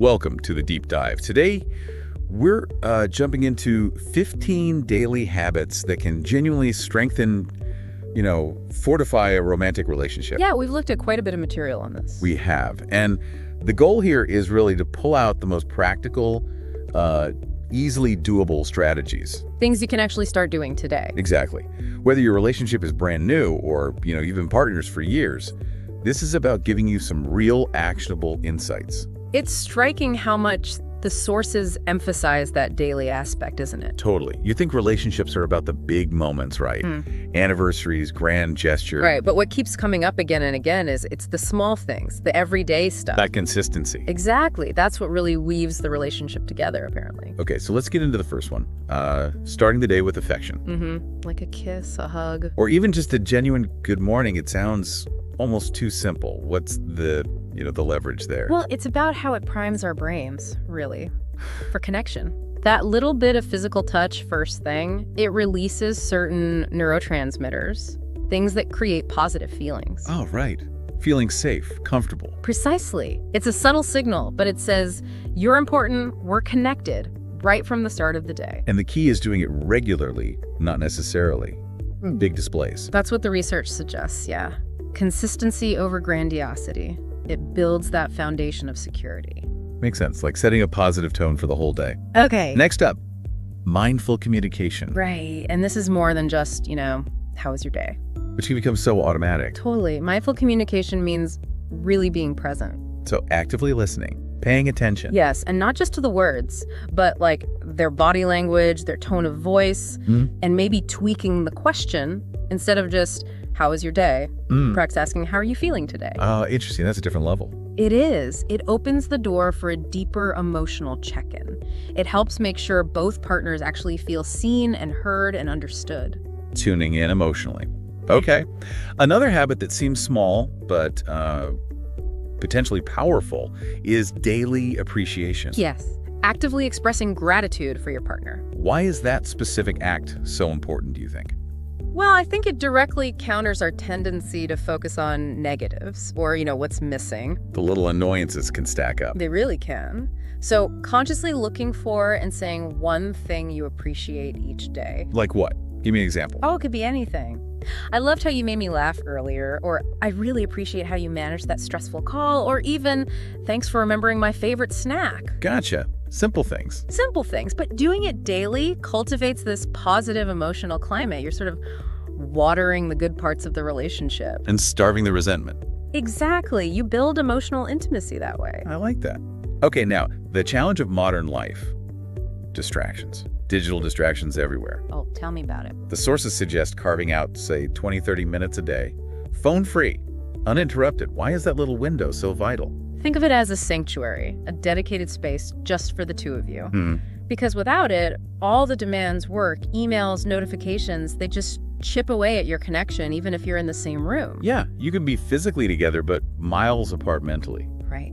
Welcome to the Deep Dive. Today, we're jumping into 15 daily habits that can genuinely strengthen, fortify a romantic relationship. Yeah, we've looked at quite a bit of material on this. We have. And the goal here is really to pull out the most practical, easily doable strategies. Things you can actually start doing today. Exactly. Whether your relationship is brand new or, you've been partners for years, this is about giving you some real actionable insights. It's striking how much the sources emphasize that daily aspect, isn't it? Totally. You think relationships are about the big moments, right? Anniversaries, grand gesture. Right, but what keeps coming up again and again is it's the small things, the everyday stuff. That consistency. Exactly. That's what really weaves the relationship together, apparently. Okay, so let's get into the first one. Starting the day with affection. Like a kiss, a hug. Or even just a genuine good morning. It sounds almost too simple. What's the leverage there? Well, it's about how it primes our brains, really, for connection. That little bit of physical touch first thing, it releases certain neurotransmitters, things that create positive feelings. Oh, right. Feeling safe, comfortable. Precisely. It's a subtle signal, but it says, you're important, we're connected, right from the start of the day. And the key is doing it regularly, not necessarily. Big displays. That's what the research suggests, yeah. Consistency over grandiosity. It builds that foundation of security. Makes sense, like setting a positive tone for the whole day. Okay. Next up, mindful communication. Right, and this is more than just, how was your day? Which can become so automatic. Totally. Mindful communication means really being present. So actively listening, paying attention. Yes, and not just to the words, but like their body language, their tone of voice, and maybe tweaking the question instead of just, how was your day? Perhaps asking, how are you feeling today? Interesting. That's a different level. It is. It opens the door for a deeper emotional check-in. It helps make sure both partners actually feel seen and heard and understood. Tuning in emotionally. Okay. Another habit that seems small, but potentially powerful is daily appreciation. Yes. Actively expressing gratitude for your partner. Why is that specific act so important, do you think? Well, I think it directly counters our tendency to focus on negatives or, what's missing. The little annoyances can stack up. They really can. So consciously looking for and saying one thing you appreciate each day. Like what? Give me an example. Oh, it could be anything. I loved how you made me laugh earlier, or I really appreciate how you managed that stressful call, or even thanks for remembering my favorite snack. Gotcha. Simple things. Simple things, but doing it daily cultivates this positive emotional climate. You're sort of watering the good parts of the relationship. And starving the resentment. Exactly. You build emotional intimacy that way. I like that. Okay, now, the challenge of modern life. Distractions. Digital distractions everywhere. Oh, tell me about it. The sources suggest carving out, say, 20, 30 minutes a day. Phone-free. Uninterrupted. Why is that little window so vital? Think of it as a sanctuary, a dedicated space just for the two of you. Because without it, all the demands, work, emails, notifications, they just chip away at your connection, even if you're in the same room. Yeah, you can be physically together, but miles apart mentally. Right.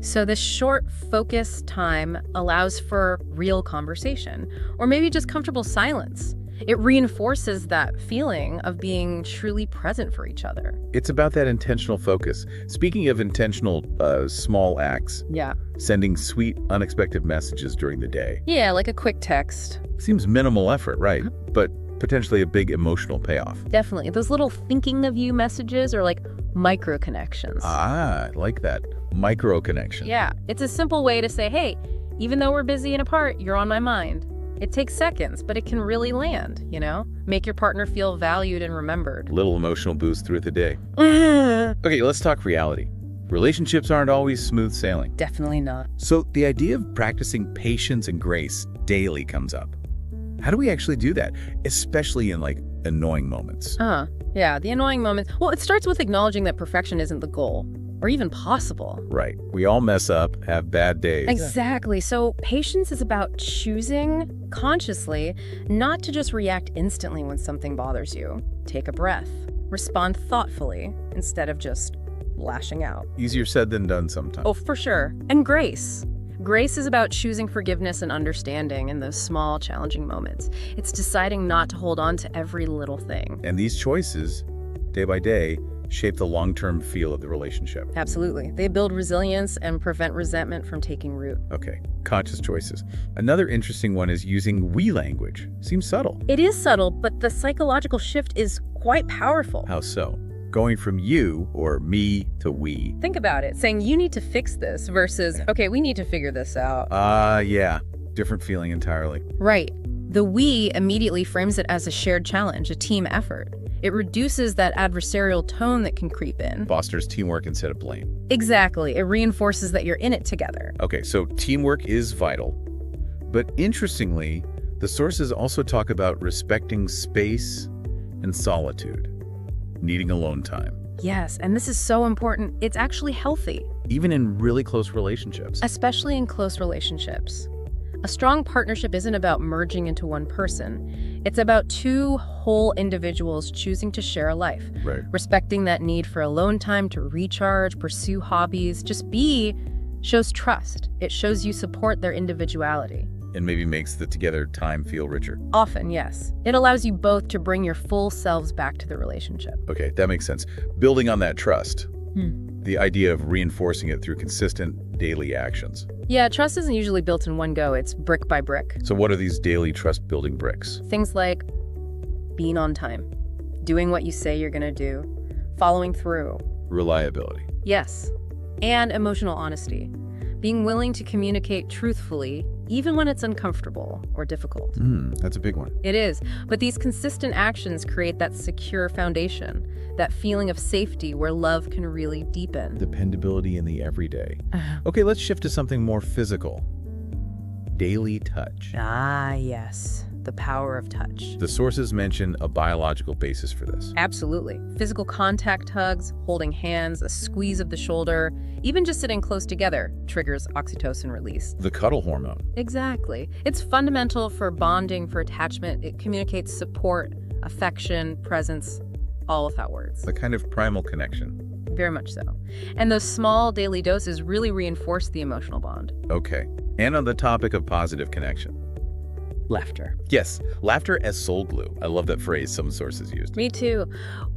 So this short, focused time allows for real conversation, or maybe just comfortable silence. It reinforces that feeling of being truly present for each other. It's about that intentional focus. Speaking of intentional small acts, Yeah. sending sweet, unexpected messages during the day. Yeah, like a quick text. Seems minimal effort, right? But potentially a big emotional payoff. Definitely. Those little thinking of you messages are like micro connections. I like that. Micro connection. Yeah. It's a simple way to say, hey, even though we're busy and apart, you're on my mind. It takes seconds, but it can really land, Make your partner feel valued and remembered. Little emotional boost through the day. Okay, let's talk reality. Relationships aren't always smooth sailing. Definitely not. So the idea of practicing patience and grace daily comes up. How do we actually do that? Especially in annoying moments. Yeah, the annoying moments. Well, it starts with acknowledging that perfection isn't the goal. Or even possible. Right. We all mess up, have bad days. Exactly. So patience is about choosing consciously not to just react instantly when something bothers you. Take a breath. Respond thoughtfully instead of just lashing out. Easier said than done sometimes. Oh, for sure. And grace. Grace is about choosing forgiveness and understanding in those small, challenging moments. It's deciding not to hold on to every little thing. And these choices, day by day, shape the long-term feel of the relationship. Absolutely. They build resilience and prevent resentment from taking root. Okay, conscious choices. Another interesting one is using we language. Seems subtle. It is subtle, but the psychological shift is quite powerful. How so? Going from you or me to we. Think about it, saying you need to fix this versus, okay, we need to figure this out. Yeah. Different feeling entirely. Right. The we immediately frames it as a shared challenge, a team effort. It reduces that adversarial tone that can creep in. Fosters teamwork instead of blame. Exactly. It reinforces that you're in it together. Okay, so teamwork is vital. But interestingly, the sources also talk about respecting space and solitude, needing alone time. Yes, and this is so important. It's actually healthy. Even in really close relationships. Especially in close relationships. A strong partnership isn't about merging into one person. It's about two whole individuals choosing to share a life. Right. Respecting that need for alone time to recharge, pursue hobbies, just be, shows trust. It shows you support their individuality. And maybe makes the together time feel richer. Often, yes. It allows you both to bring your full selves back to the relationship. Okay, that makes sense. Building on that trust. The idea of reinforcing it through consistent daily actions. Yeah, trust isn't usually built in one go. It's brick by brick. So what are these daily trust-building bricks? Things like being on time, doing what you say you're going to do, following through. Reliability. Yes. And emotional honesty. Being willing to communicate truthfully, even when it's uncomfortable or difficult. That's a big one. It is. But these consistent actions create that secure foundation, that feeling of safety where love can really deepen. Dependability in the everyday. Okay, let's shift to something more physical. Daily touch. Ah, yes. The power of touch. The sources mention a biological basis for this. Absolutely. Physical contact, hugs, holding hands, a squeeze of the shoulder, even just sitting close together triggers oxytocin release. The cuddle hormone. Exactly. It's fundamental for bonding, for attachment. It communicates support, affection, presence, all without words. A kind of primal connection. Very much so. And those small daily doses really reinforce the emotional bond. Okay. And on the topic of positive connection. Laughter. Yes, laughter as soul glue. I love that phrase some sources used. Me too.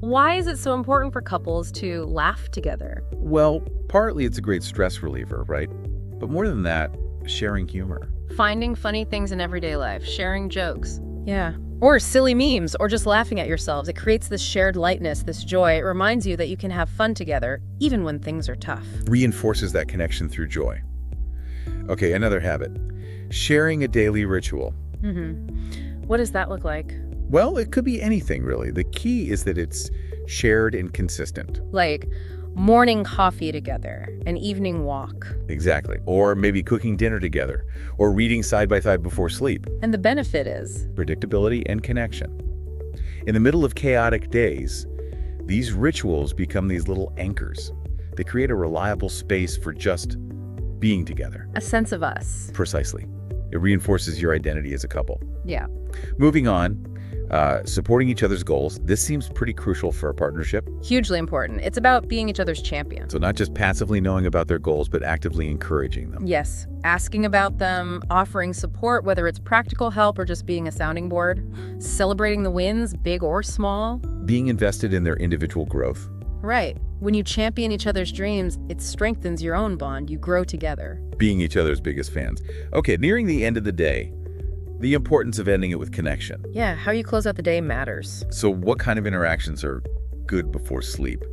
Why is it so important for couples to laugh together? Well, partly it's a great stress reliever, right? But more than that, sharing humor. Finding funny things in everyday life, sharing jokes. Yeah. Or silly memes, or just laughing at yourselves. It creates this shared lightness, this joy. It reminds you that you can have fun together, even when things are tough. Reinforces that connection through joy. Okay, another habit. Sharing a daily ritual. What does that look like? Well, it could be anything, really. The key is that it's shared and consistent. Like morning coffee together, an evening walk. Exactly. Or maybe cooking dinner together, or reading side by side before sleep. And the benefit is? Predictability and connection. In the middle of chaotic days, these rituals become these little anchors. They create a reliable space for just being together. A sense of us. Precisely. It reinforces your identity as a couple. Yeah. Moving on, supporting each other's goals. This seems pretty crucial for a partnership. Hugely important. It's about being each other's champion. So not just passively knowing about their goals, but actively encouraging them. Yes. Asking about them, offering support, whether it's practical help or just being a sounding board. Celebrating the wins, big or small. Being invested in their individual growth. Right. When you champion each other's dreams, it strengthens your own bond. You grow together. Being each other's biggest fans. Okay, nearing the end of the day, the importance of ending it with connection. Yeah, how you close out the day matters. So what kind of interactions are good before sleep?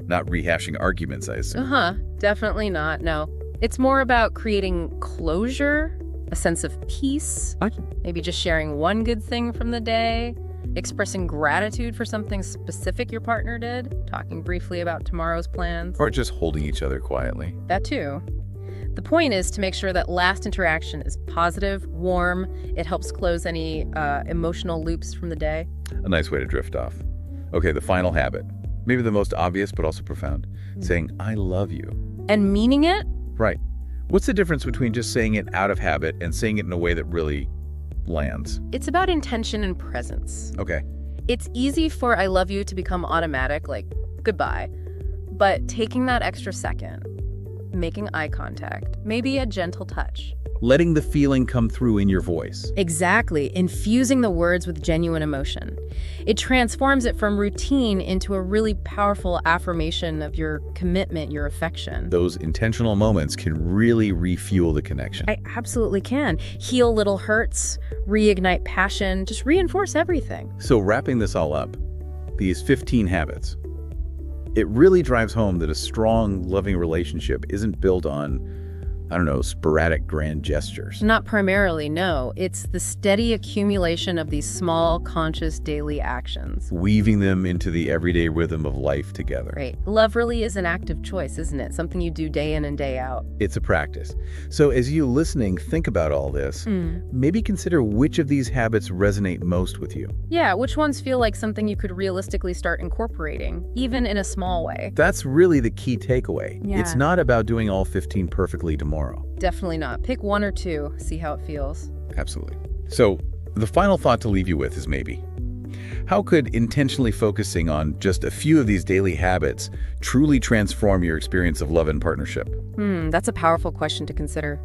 Not rehashing arguments, I assume. Definitely not, no. It's more about creating closure, a sense of peace, maybe just sharing one good thing from the day, expressing gratitude for something specific your partner did, talking briefly about tomorrow's plans. Or just holding each other quietly. That too. The point is to make sure that last interaction is positive, warm. It helps close any emotional loops from the day. A nice way to drift off. Okay, the final habit. Maybe the most obvious, but also profound. Saying, I love you. And meaning it? Right. What's the difference between just saying it out of habit and saying it in a way that really lands? It's about intention and presence. Okay. It's easy for I love you to become automatic, like goodbye. But taking that extra second, making eye contact, maybe a gentle touch. Letting the feeling come through in your voice. Exactly, infusing the words with genuine emotion. It transforms it from routine into a really powerful affirmation of your commitment, your affection. Those intentional moments can really refuel the connection. I absolutely can. Heal little hurts, reignite passion, just reinforce everything. So wrapping this all up, these 15 habits, it really drives home that a strong, loving relationship isn't built on, I don't know, sporadic grand gestures. Not primarily, no. It's the steady accumulation of these small, conscious daily actions. Weaving them into the everyday rhythm of life together. Right. Love really is an active choice, isn't it? Something you do day in and day out. It's a practice. So as you listening think about all this, maybe consider which of these habits resonate most with you. Yeah, which ones feel like something you could realistically start incorporating, even in a small way? That's really the key takeaway. Yeah. It's not about doing all 15 perfectly tomorrow. Definitely not. Pick one or two, see how it feels. Absolutely. So the final thought to leave you with is maybe, how could intentionally focusing on just a few of these daily habits truly transform your experience of love and partnership? That's a powerful question to consider.